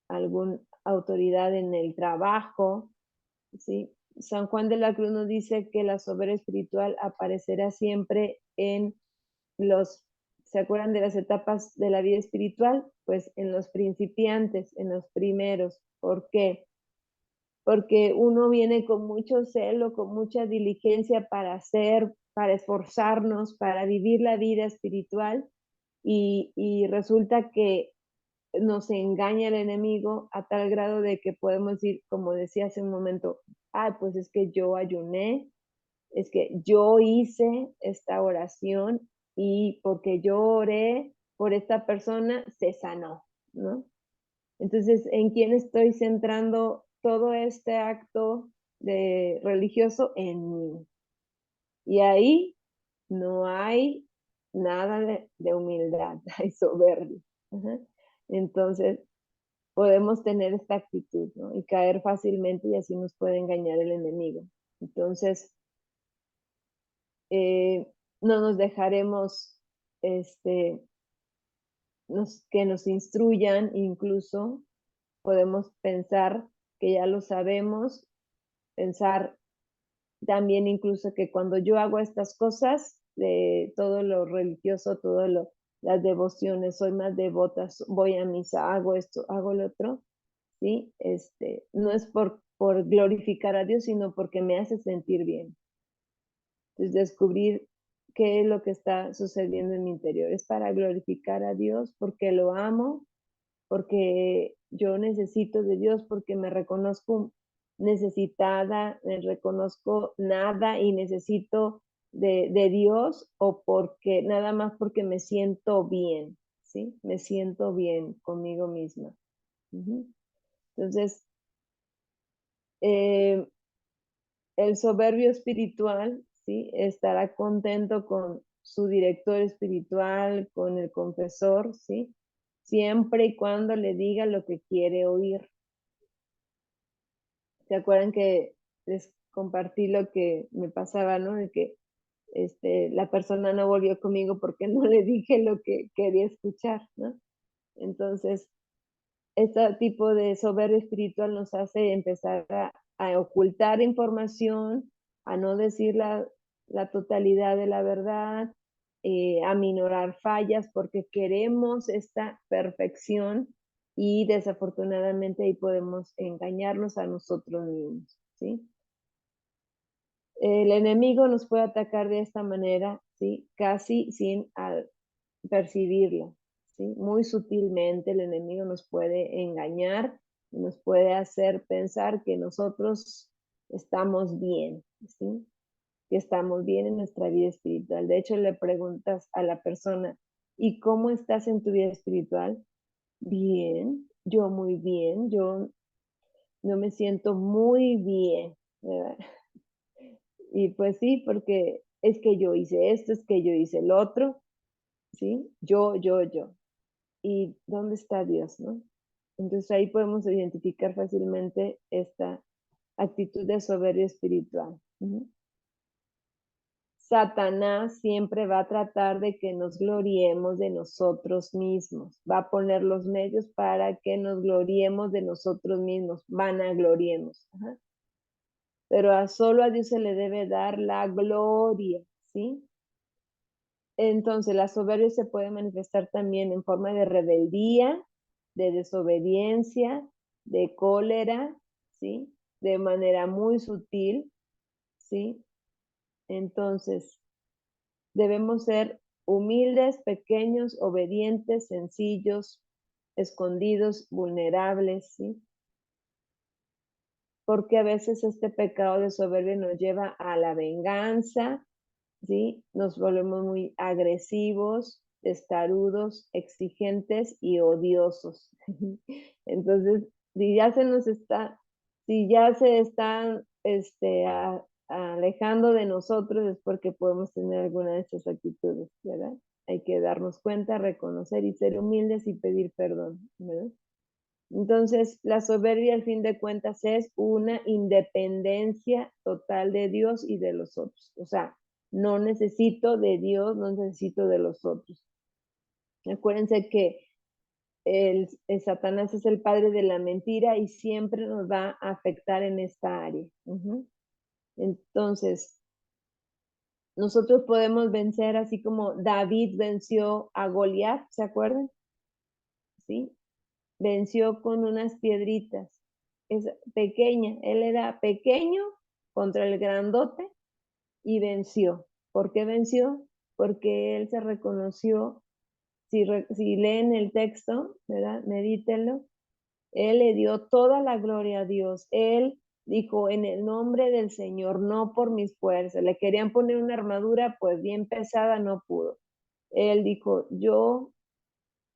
alguna autoridad en el trabajo, ¿sí? San Juan de la Cruz nos dice que la soberbia espiritual aparecerá siempre en ¿se acuerdan de las etapas de la vida espiritual? Pues en los principiantes, en los primeros. ¿Por qué? Porque uno viene con mucho celo, con mucha diligencia para hacer, para esforzarnos, para vivir la vida espiritual y resulta que nos engaña el enemigo a tal grado de que podemos decir, como decía hace un momento, pues es que yo ayuné, es que yo hice esta oración y porque yo oré por esta persona se sanó, ¿no? Entonces, ¿en quién estoy centrando todo este acto religioso? En mí. Y ahí no hay nada de humildad, hay soberbia. Ajá. Entonces, podemos tener esta actitud, ¿no? Y caer fácilmente y así nos puede engañar el enemigo. Entonces, no nos dejaremos que nos instruyan, incluso podemos pensar que ya lo sabemos, pensar también incluso que cuando yo hago estas cosas, de todo lo religioso, las devociones, soy más devota, voy a misa, hago esto, hago lo otro, ¿sí? No es por glorificar a Dios, sino porque me hace sentir bien. Entonces, descubrir qué es lo que está sucediendo en mi interior. Es para glorificar a Dios, porque lo amo, porque yo necesito de Dios, porque me reconozco necesitada, me reconozco nada y necesito de Dios, o porque nada más porque me siento bien, ¿sí? Me siento bien conmigo misma. Entonces, el soberbio espiritual, ¿sí? Estará contento con su director espiritual, con el confesor, ¿sí? Siempre y cuando le diga lo que quiere oír. ¿Se acuerdan que les compartí lo que me pasaba, ¿no? De que la persona no volvió conmigo porque no le dije lo que quería escuchar, ¿no? Entonces, este tipo de soberbia espiritual nos hace empezar a ocultar información, a no decir la totalidad de la verdad, a minorar fallas porque queremos esta perfección, y desafortunadamente ahí podemos engañarnos a nosotros mismos, ¿sí? El enemigo nos puede atacar de esta manera, ¿sí? Casi sin percibirlo, ¿sí? Muy sutilmente el enemigo nos puede engañar, nos puede hacer pensar que nosotros estamos bien, ¿sí? Que estamos bien en nuestra vida espiritual. De hecho, le preguntas a la persona, ¿y cómo estás en tu vida espiritual? Bien, yo muy bien, yo no me siento muy bien, ¿verdad? Y pues sí, porque es que yo hice esto, es que yo hice el otro, ¿sí? Yo. ¿Y dónde está Dios, no? Entonces ahí podemos identificar fácilmente esta actitud de soberbia espiritual. Satanás siempre va a tratar de que nos gloriemos de nosotros mismos. Va a poner los medios para que nos gloriemos de nosotros mismos, vanagloriemos. Pero solo a Dios se le debe dar la gloria, ¿sí? Entonces, la soberbia se puede manifestar también en forma de rebeldía, de desobediencia, de cólera, ¿sí? De manera muy sutil, ¿sí? Entonces, debemos ser humildes, pequeños, obedientes, sencillos, escondidos, vulnerables, ¿sí? Porque a veces este pecado de soberbia nos lleva a la venganza, ¿sí? Nos volvemos muy agresivos, testarudos, exigentes y odiosos. Entonces, si ya se están alejando de nosotros, es porque podemos tener alguna de estas actitudes, ¿verdad? Hay que darnos cuenta, reconocer y ser humildes y pedir perdón, ¿verdad? Entonces, la soberbia, al fin de cuentas, es una independencia total de Dios y de los otros. O sea, no necesito de Dios, no necesito de los otros. Acuérdense que el Satanás es el padre de la mentira y siempre nos va a afectar en esta área. Entonces, nosotros podemos vencer así como David venció a Goliat, ¿se acuerdan? ¿Sí? Venció con unas piedritas. Es pequeña, él era pequeño contra el grandote y venció. ¿Por qué venció? Porque él se reconoció, si leen el texto, ¿verdad? Medítenlo, él le dio toda la gloria a Dios. Él dijo, en el nombre del Señor, no por mis fuerzas. Le querían poner una armadura, pues bien pesada, no pudo. Él dijo, yo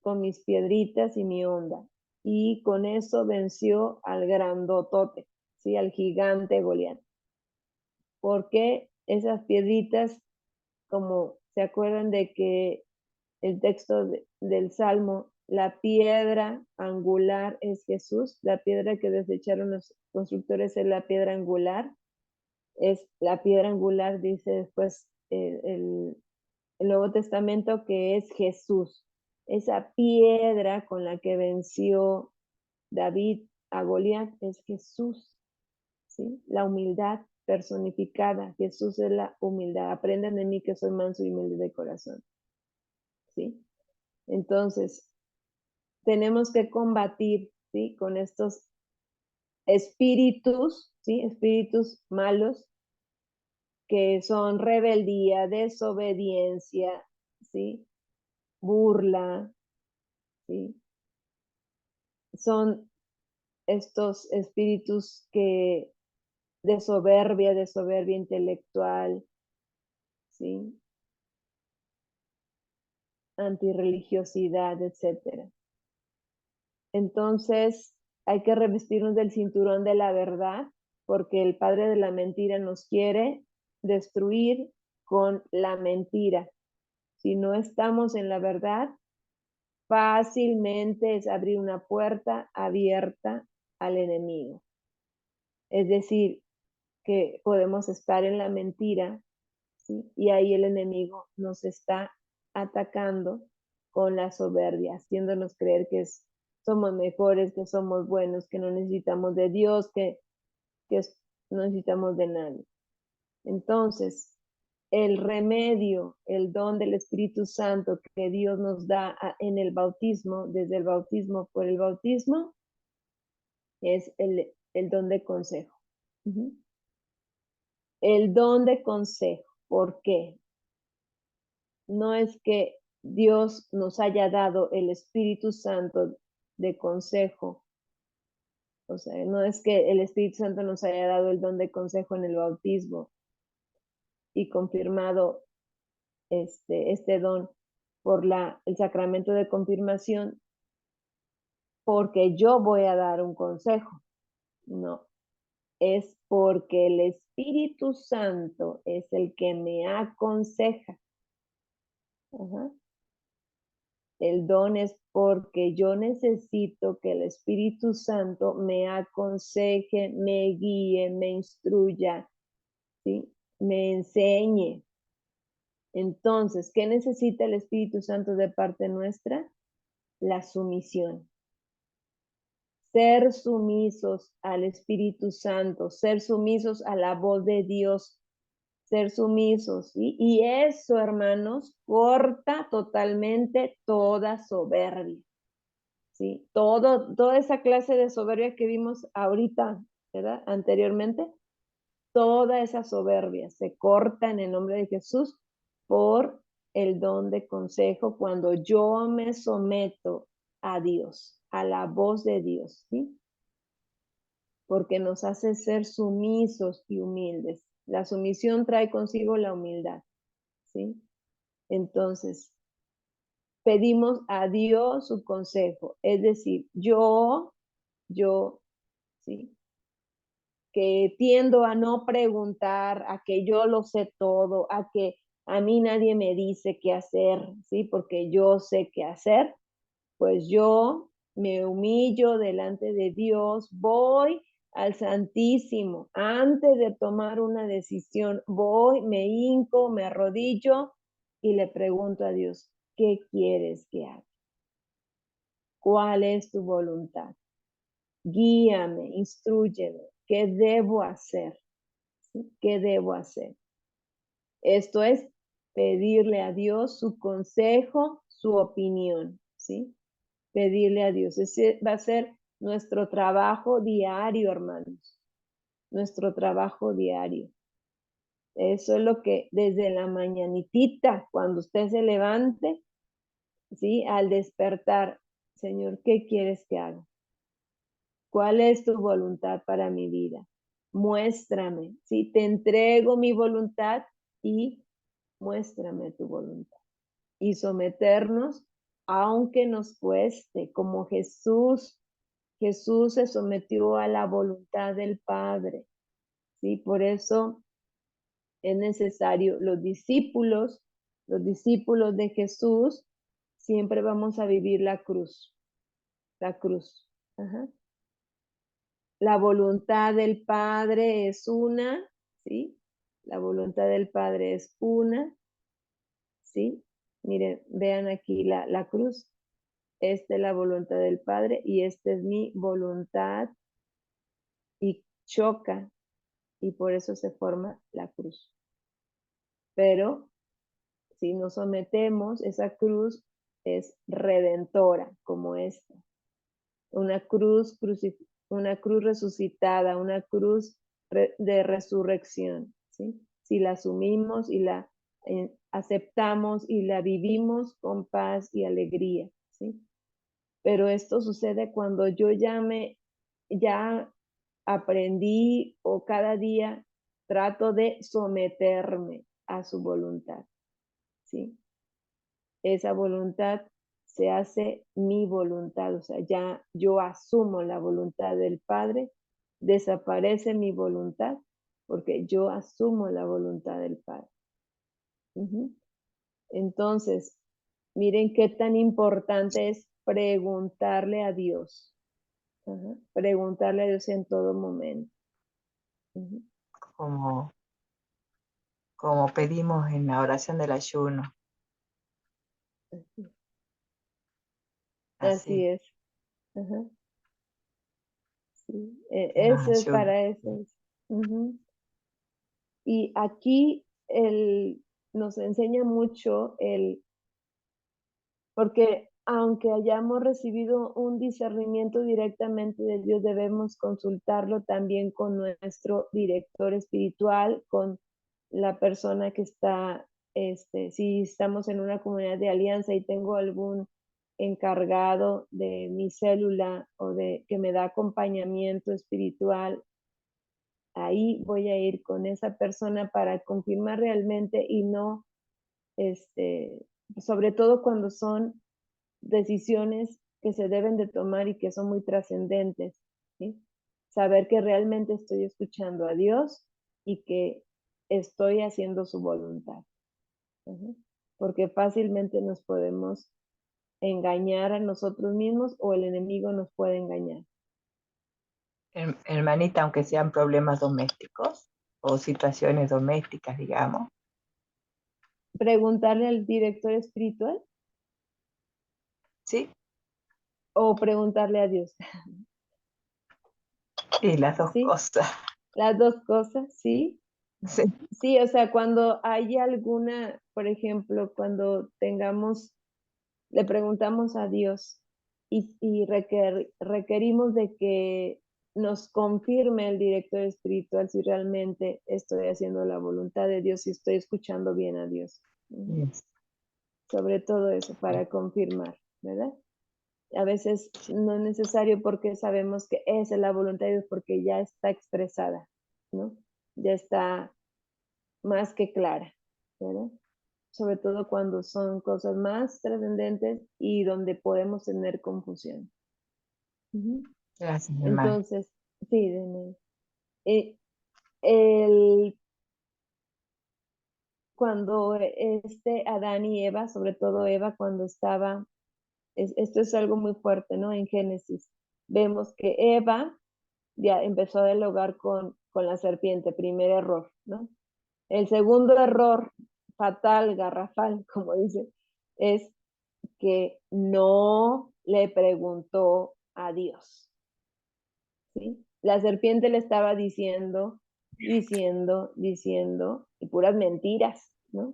con mis piedritas y mi onda. Y con eso venció al grandotote, ¿sí? Al gigante Goliat. Porque esas piedritas, como se acuerdan de que el texto del Salmo, la piedra angular es Jesús, la piedra que desecharon los constructores es la piedra angular, es la piedra angular, dice después el Nuevo Testamento, que es Jesús. Esa piedra con la que venció David a Goliat es Jesús, ¿sí? La humildad, personificada. Jesús es la humildad. Aprendan de mí que soy manso y humilde de corazón. ¿Sí? Entonces, tenemos que combatir, ¿sí? Con estos espíritus, ¿sí? Espíritus malos, que son rebeldía, desobediencia, ¿sí? Burla, ¿sí? Son estos espíritus que de soberbia intelectual, ¿sí? Antirreligiosidad, etcétera. Entonces, hay que revestirnos del cinturón de la verdad, porque el padre de la mentira nos quiere destruir con la mentira. Si no estamos en la verdad, fácilmente es abrir una puerta abierta al enemigo. Es decir, que podemos estar en la mentira, ¿sí? Y ahí el enemigo nos está atacando con la soberbia, haciéndonos creer que somos mejores, que somos buenos, que no necesitamos de Dios, que no necesitamos de nadie. Entonces, el remedio, el don del Espíritu Santo que Dios nos da en el bautismo, desde el bautismo por el bautismo, es el don de consejo. El don de consejo. ¿Por qué? No es que Dios nos haya dado el Espíritu Santo de consejo. O sea, no es que el Espíritu Santo nos haya dado el don de consejo en el bautismo y confirmado este don por el sacramento de confirmación, porque yo voy a dar un consejo. No, es porque el Espíritu Santo es el que me aconseja. Ajá. El don es porque yo necesito que el Espíritu Santo me aconseje, me guíe, me instruya, ¿sí? Me enseñe. Entonces, ¿qué necesita el Espíritu Santo de parte nuestra? La sumisión. Ser sumisos al Espíritu Santo, ser sumisos a la voz de Dios, ser sumisos, ¿sí? Y eso, hermanos, corta totalmente toda soberbia, ¿sí? Toda esa clase de soberbia que vimos ahorita, ¿verdad? Anteriormente, toda esa soberbia se corta en el nombre de Jesús por el don de consejo cuando yo me someto a Dios, a la voz de Dios, ¿sí? Porque nos hace ser sumisos y humildes. La sumisión trae consigo la humildad, ¿sí? Entonces, pedimos a Dios su consejo, es decir, yo, ¿sí? Que tiendo a no preguntar, a que yo lo sé todo, a que a mí nadie me dice qué hacer, ¿sí? Porque yo sé qué hacer, pues yo me humillo delante de Dios, voy al Santísimo, antes de tomar una decisión, voy, me hinco, me arrodillo y le pregunto a Dios, ¿qué quieres que haga? ¿Cuál es tu voluntad? Guíame, instrúyeme, ¿qué debo hacer? ¿Sí? ¿Qué debo hacer? Esto es pedirle a Dios su consejo, su opinión, ¿sí? Pedirle a Dios. Ese va a ser nuestro trabajo diario, hermanos. Nuestro trabajo diario. Eso es lo que desde la mañanitita, cuando usted se levante, ¿sí? Al despertar, Señor, ¿qué quieres que haga? ¿Cuál es tu voluntad para mi vida? Muéstrame, ¿sí? Te entrego mi voluntad y muéstrame tu voluntad. Y someternos, aunque nos cueste, como Jesús. Jesús se sometió a la voluntad del Padre, ¿sí? Por eso es necesario, los discípulos de Jesús, siempre vamos a vivir la cruz. La cruz. Ajá. La voluntad del Padre es una, ¿sí? La voluntad del Padre es una, ¿sí? Miren, vean aquí la cruz. Esta es la voluntad del Padre y esta es mi voluntad. Y choca, y por eso se forma la cruz. Pero si nos sometemos, esa cruz es redentora, como esta. Una cruz resucitada, una cruz de resurrección, ¿sí? Si la asumimos y la aceptamos y la vivimos con paz y alegría, ¿sí? Pero esto sucede cuando yo ya aprendí o cada día trato de someterme a su voluntad, ¿sí? Esa voluntad se hace mi voluntad, o sea, ya yo asumo la voluntad del Padre, desaparece mi voluntad porque yo asumo la voluntad del Padre. Entonces, miren qué tan importante es preguntarle a Dios. Preguntarle a Dios en todo momento. Como pedimos en la oración del ayuno. Así es. Sí. Eso es Ayuno. para eso. Y aquí nos enseña mucho porque aunque hayamos recibido un discernimiento directamente de Dios, debemos consultarlo también con nuestro director espiritual, con la persona que está, si estamos en una comunidad de alianza y tengo algún encargado de mi célula o de que me da acompañamiento espiritual, ahí voy a ir con esa persona para confirmar realmente y no, sobre todo cuando son decisiones que se deben de tomar y que son muy trascendentes, ¿sí? Saber que realmente estoy escuchando a Dios y que estoy haciendo su voluntad. Porque fácilmente nos podemos engañar a nosotros mismos o el enemigo nos puede engañar. Hermanita, aunque sean problemas domésticos o situaciones domésticas, digamos. Preguntarle al director espiritual. Sí. O preguntarle a Dios. Sí, las dos ¿Sí? cosas. Las dos cosas, ¿sí? Sí. Sí, o sea, cuando hay alguna, por ejemplo, cuando le preguntamos a Dios y requerimos de que nos confirme el director espiritual si realmente estoy haciendo la voluntad de Dios, si estoy escuchando bien a Dios. Yes. Sobre todo eso, para confirmar, ¿verdad? A veces no es necesario porque sabemos que esa es la voluntad de Dios porque ya está expresada, ¿no? Ya está más que clara, ¿verdad? Sobre todo cuando son cosas más trascendentes y donde podemos tener confusión. Gracias, hermano. Entonces, sí, cuando Adán y Eva, sobre todo Eva, cuando estaba, esto es algo muy fuerte, ¿no? En Génesis, vemos que Eva ya empezó a dialogar con la serpiente, primer error, ¿no? El segundo error, fatal, garrafal, como dice, es que no le preguntó a Dios, ¿sí? La serpiente le estaba diciendo, y puras mentiras, ¿no?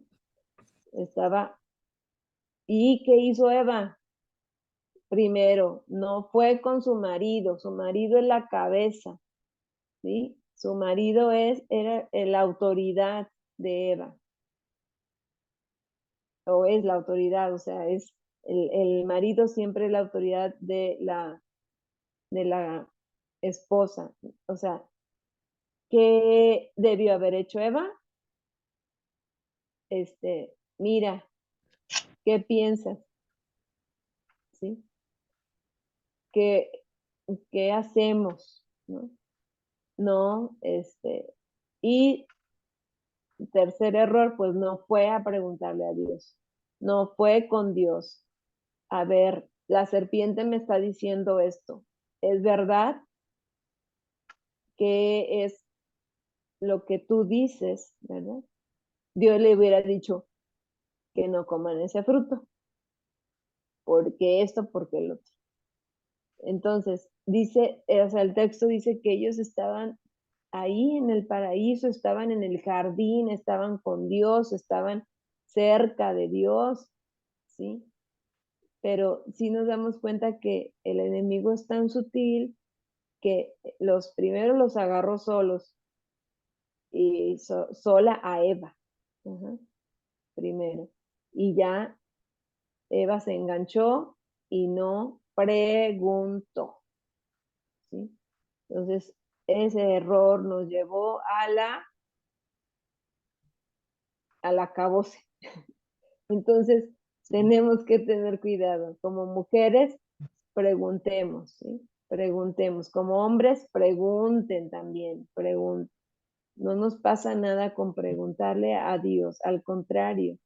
¿Y qué hizo Eva? Primero, no fue con su marido es la cabeza, ¿sí? Su marido era la autoridad de Eva, o es la autoridad, o sea, es el marido siempre es la autoridad de la esposa. O sea, ¿qué debió haber hecho Eva? Mira, ¿qué piensas? ¿Sí? ¿Qué hacemos? ¿No? No, y tercer error, pues no fue a preguntarle a Dios, no fue con Dios. A ver, la serpiente me está diciendo esto, ¿es verdad? ¿Qué es lo que tú dices, verdad? Dios le hubiera dicho que no coman ese fruto, porque esto, porque el otro. Entonces, dice, o sea, el texto dice que ellos estaban ahí en el paraíso, estaban en el jardín, estaban con Dios, estaban cerca de Dios, ¿sí? Pero sí nos damos cuenta que el enemigo es tan sutil que los primeros los agarró solos y sola a Eva, primero. Y ya Eva se enganchó y no preguntó, ¿sí? Entonces, ese error nos llevó a la acabose. Entonces, tenemos que tener cuidado. Como mujeres, preguntemos, ¿sí? Preguntemos. Como hombres, pregunten también, pregunten. No nos pasa nada con preguntarle a Dios, al contrario,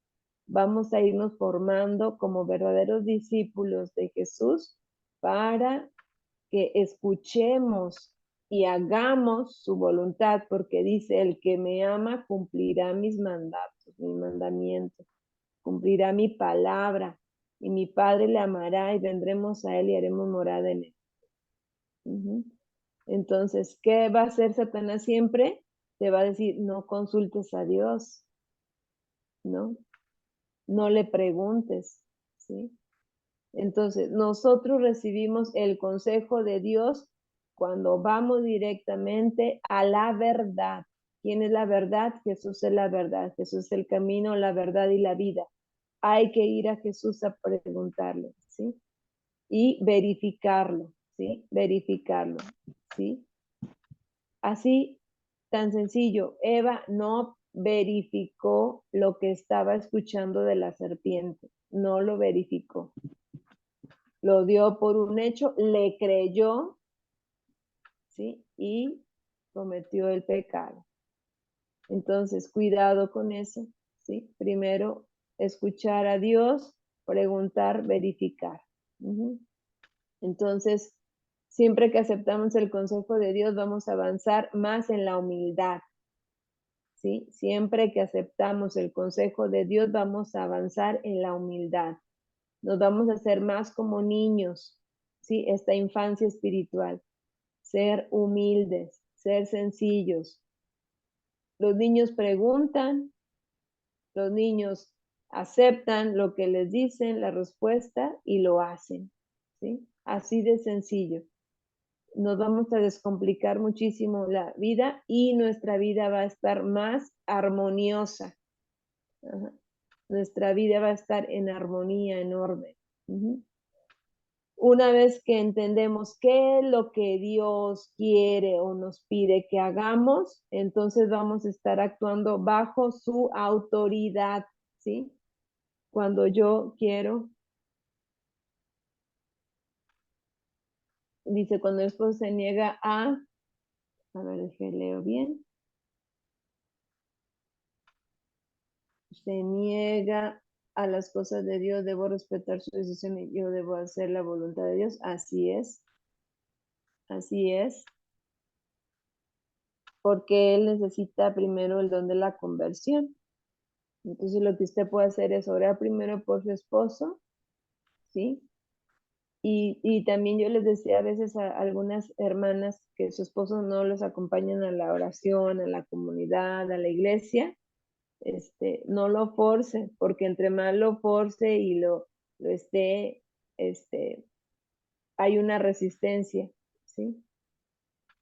vamos a irnos formando como verdaderos discípulos de Jesús para que escuchemos y hagamos su voluntad, porque dice, el que me ama cumplirá mis mandatos, mis mandamientos, cumplirá mi palabra, y mi Padre le amará y vendremos a él y haremos morada en él. Entonces, ¿qué va a hacer Satanás siempre? Te va a decir, no consultes a Dios, ¿no? No le preguntes, ¿sí? Entonces, nosotros recibimos el consejo de Dios cuando vamos directamente a la verdad. ¿Quién es la verdad? Jesús es la verdad. Jesús es el camino, la verdad y la vida. Hay que ir a Jesús a preguntarle, ¿sí? Y verificarlo, ¿sí? Verificarlo, ¿sí? Así, tan sencillo, Eva no verificó lo que estaba escuchando de la serpiente, no lo verificó. Lo dio por un hecho, le creyó, ¿sí? Y cometió el pecado. Entonces, cuidado con eso, ¿sí? Primero, escuchar a Dios, preguntar, verificar. Entonces, siempre que aceptamos el consejo de Dios, vamos a avanzar más en la humildad, ¿sí? Siempre que aceptamos el consejo de Dios, vamos a avanzar en la humildad. Nos vamos a hacer más como niños, ¿sí? Esta infancia espiritual. Ser humildes, ser sencillos. Los niños preguntan, los niños aceptan lo que les dicen, la respuesta, y lo hacen, ¿sí? Así de sencillo. Nos vamos a descomplicar muchísimo la vida y nuestra vida va a estar más armoniosa. Nuestra vida va a estar en armonía, en orden. Una vez que entendemos qué es lo que Dios quiere o nos pide que hagamos, entonces vamos a estar actuando bajo su autoridad, ¿sí? Cuando yo quiero, dice, cuando el esposo se niega a ver, es que leo bien, se niega a las cosas de Dios, debo respetar su decisión y yo debo hacer la voluntad de Dios. Así es, porque él necesita primero el don de la conversión. Entonces lo que usted puede hacer es orar primero por su esposo, ¿sí? Y también yo les decía a veces a algunas hermanas que su esposo no los acompañan a la oración, a la comunidad, a la iglesia, no lo force, porque entre más lo force y lo esté, hay una resistencia, ¿sí?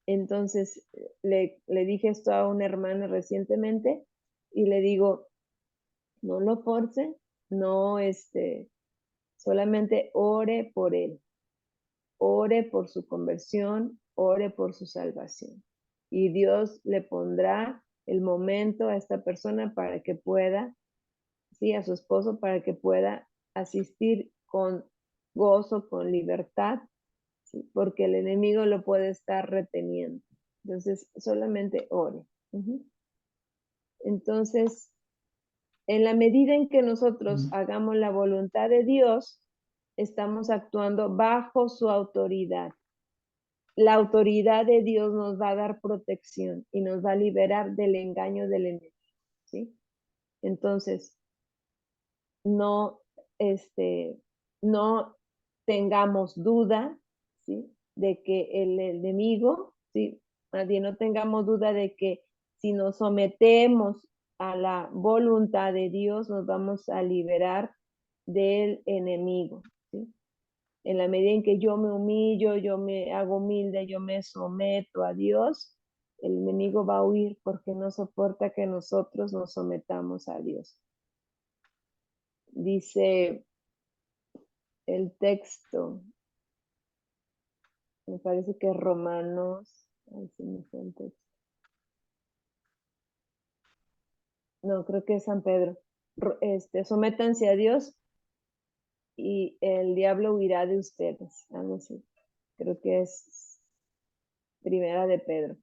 Entonces le dije esto a una hermana recientemente y le digo, no lo force, no, solamente ore por él, ore por su conversión, ore por su salvación. Y Dios le pondrá el momento a esta persona para que pueda, sí, a su esposo, para que pueda asistir con gozo, con libertad, ¿sí? Porque el enemigo lo puede estar reteniendo. Entonces, solamente ore. Entonces, en la medida en que nosotros hagamos la voluntad de Dios, estamos actuando bajo su autoridad. La autoridad de Dios nos va a dar protección y nos va a liberar del engaño del enemigo, ¿sí? Entonces, no, no tengamos duda, ¿sí? De que el enemigo, ¿sí? Más bien, no tengamos duda de que si nos sometemos a la voluntad de Dios, nos vamos a liberar del enemigo, ¿sí? En la medida en que yo me humillo, yo me hago humilde, yo me someto a Dios, el enemigo va a huir porque no soporta que nosotros nos sometamos a Dios. Dice el texto, me parece que es Romanos, ahí se me fue el texto. No, creo que es San Pedro. Sométanse a Dios y el diablo huirá de ustedes. Algo así. Creo que es Primera de Pedro.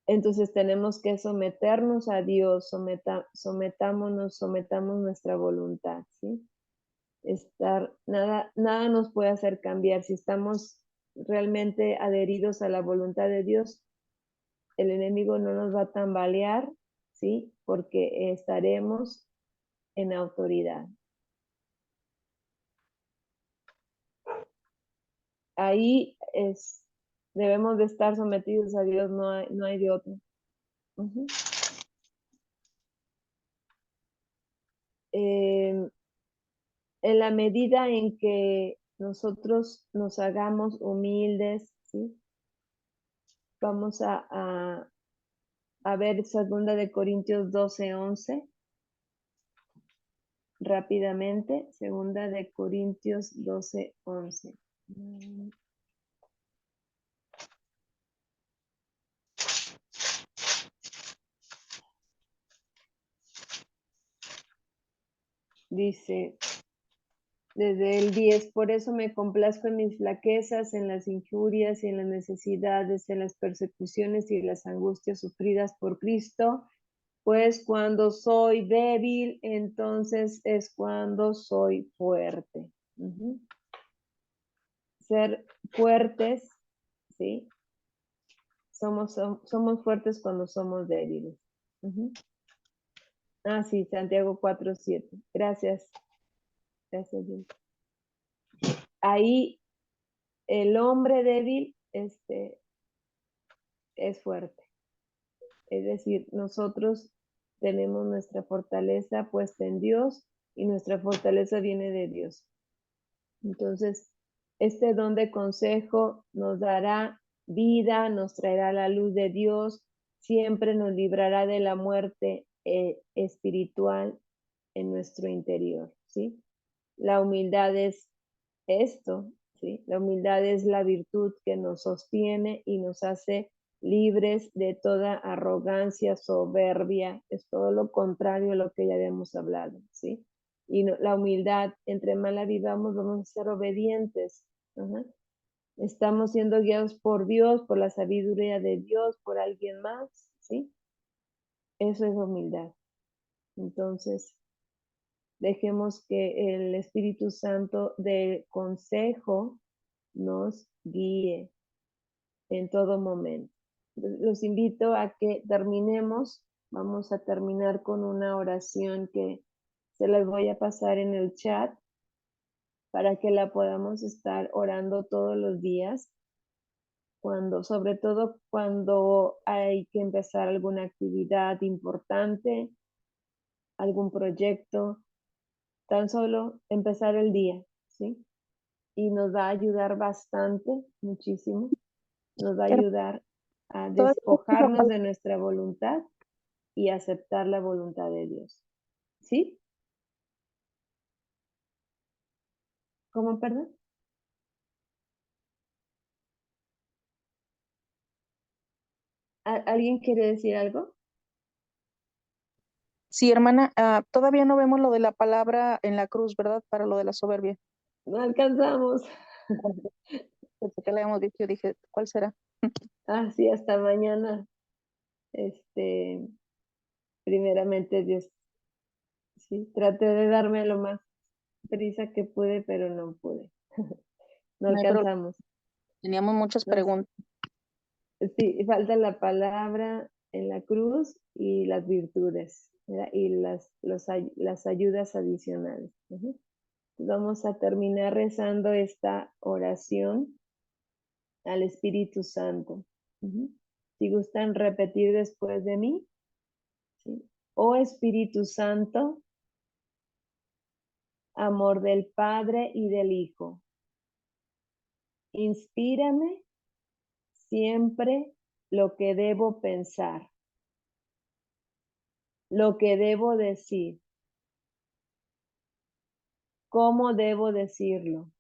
Entonces tenemos que someternos a Dios, sometamos nuestra voluntad, ¿sí? Nada nos puede hacer cambiar. Si estamos realmente adheridos a la voluntad de Dios, el enemigo no nos va a tambalear, ¿sí? Porque estaremos en autoridad. Ahí debemos de estar sometidos a Dios, no hay de otro. En la medida en que nosotros nos hagamos humildes, ¿sí? Vamos a ver 2 Corintios 12:11 rápidamente. 2 Corintios 12:11. Dice desde el 10, por eso me complazco en mis flaquezas, en las injurias y en las necesidades, en las persecuciones y las angustias sufridas por Cristo, pues cuando soy débil, entonces es cuando soy fuerte. Ser fuertes, ¿sí? Somos fuertes cuando somos débiles. Ah, sí, Santiago 4:7. Gracias. Gracias, Dios. Ahí el hombre débil es fuerte. Es decir, nosotros tenemos nuestra fortaleza puesta en Dios y nuestra fortaleza viene de Dios. Entonces, este don de consejo nos dará vida, nos traerá la luz de Dios, siempre nos librará de la muerte espiritual en nuestro interior, ¿sí? La humildad es esto, ¿sí? La humildad es la virtud que nos sostiene y nos hace libres de toda arrogancia, soberbia, es todo lo contrario a lo que ya habíamos hablado, ¿sí? Y la humildad, entre más la vivamos, vamos a ser obedientes. Estamos siendo guiados por Dios, por la sabiduría de Dios, por alguien más, ¿sí? Eso es humildad. Entonces, dejemos que el Espíritu Santo de consejo nos guíe en todo momento. Los invito a que terminemos. Vamos a terminar con una oración que se las voy a pasar en el chat para que la podamos estar orando todos los días, sobre todo cuando hay que empezar alguna actividad importante, algún proyecto, tan solo empezar el día, ¿sí? Y nos va a ayudar bastante, muchísimo. Nos va a ayudar a despojarnos de nuestra voluntad y aceptar la voluntad de Dios. ¿Sí? ¿Cómo, perdón? ¿Alguien quiere decir algo? Sí, hermana, todavía no vemos lo de la palabra en la cruz, ¿verdad? Para lo de la soberbia. No alcanzamos. Pensé que le habíamos dicho, dije, ¿cuál será? Sí, hasta mañana. Primeramente Dios. Sí, traté de darme lo más prisa que pude, pero no pude. No alcanzamos. Teníamos muchas preguntas. Sí, falta la palabra en la cruz y las virtudes, ¿verdad? Y las ayudas adicionales. Vamos a terminar rezando esta oración al Espíritu Santo. Si gustan repetir después de mí. ¿Sí? Oh Espíritu Santo, amor del Padre y del Hijo, inspírame siempre lo que debo pensar, lo que debo decir, cómo debo decirlo,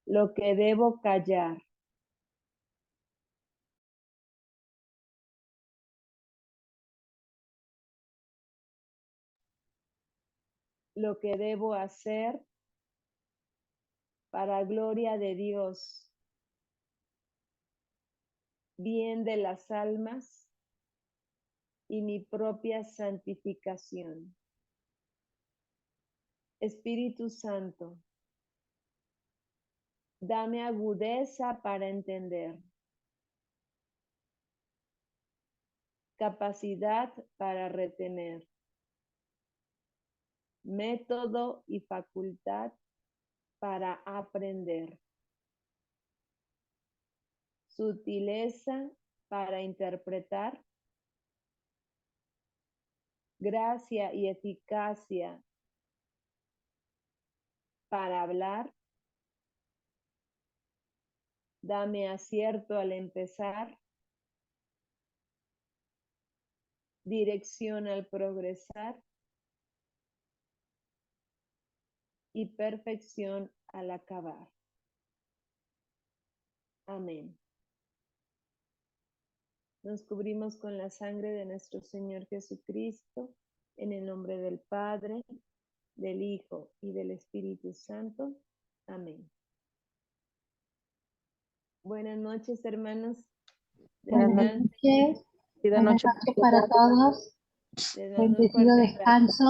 lo que debo callar. Lo que debo hacer para gloria de Dios, bien de las almas y mi propia santificación. Espíritu Santo, dame agudeza para entender, capacidad para retener, método y facultad para aprender, sutileza para interpretar, gracia y eficacia para hablar. Dame acierto al empezar, dirección al progresar y perfección al acabar. Amén. Nos cubrimos con la sangre de nuestro Señor Jesucristo, en el nombre del Padre, del Hijo y del Espíritu Santo. Amén. Buenas noches, hermanos. Buenas Buenas noches. noches. Y de Buenas noche. noches para todos. Les mando un Bendecido fuerte abrazo. descanso.